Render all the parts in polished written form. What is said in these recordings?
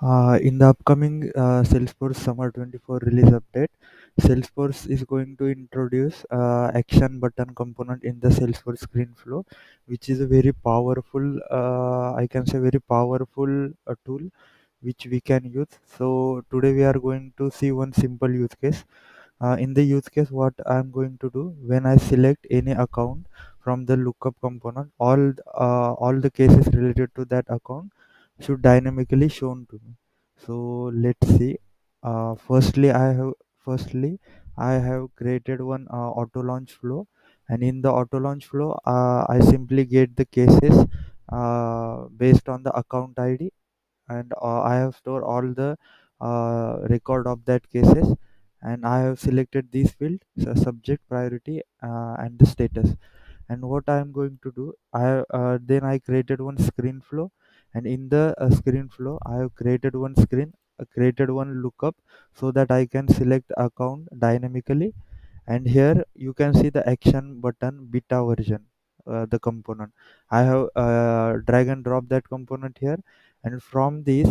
In the upcoming Salesforce Summer 24 release update, Salesforce is going to introduce action button component in the Salesforce Screen Flow, which is a very powerful, I can say very powerful tool which we can use. So today we are going to see one simple use case. In the use case, what I'm going to do when I select any account from the lookup component, all the cases related to that account should dynamically shown to me. So let's see. Firstly I have created one auto launch flow, and in the auto launch flow I simply get the cases based on the account ID, and I have stored all the record of that cases, and I have selected these fields: so subject, priority, and the status. And what I am going to do, then I created one screen flow, and in the screen flow I have created one created one lookup, so that I can select account dynamically. And here you can see the action button beta version, the component. I have drag and drop that component here, and from this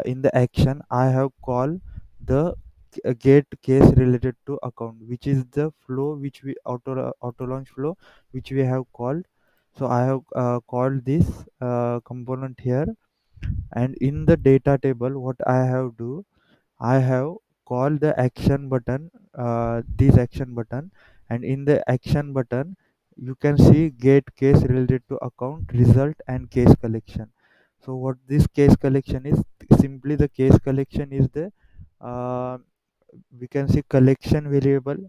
in the action I have called the get case related to account, which is the flow which we auto launch flow which we have called. So I have called this component here, and in the data table what I have do, I have called the action button, this action button, and in the action button you can see get case related to account, result, and case collection. So what this case collection is, simply the case collection is the uh, we can see correction variable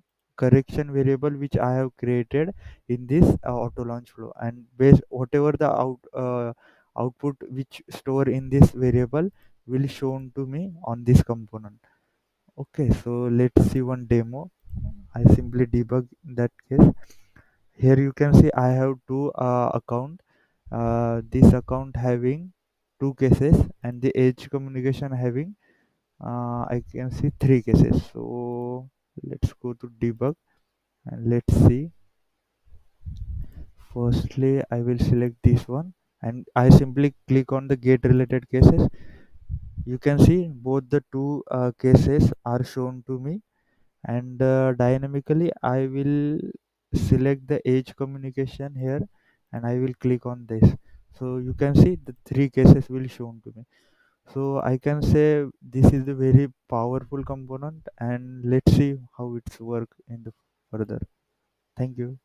which I have created in this auto launch flow, and based whatever the output which store in this variable will shown to me on this component. Okay, so let's see one demo. I simply debug that case. Here you can see I have two account. This account having two cases, and the edge communication having I can see three cases. So let's go to debug and let's see. Firstly, I will select this one, and I simply click on the get related cases. You can see both the two cases are shown to me, and dynamically I will select the edge communication here, and I will click on this. So you can see the three cases will shown to me. So I can say this is a very powerful component, and let's see how it's work in the further. Thank you.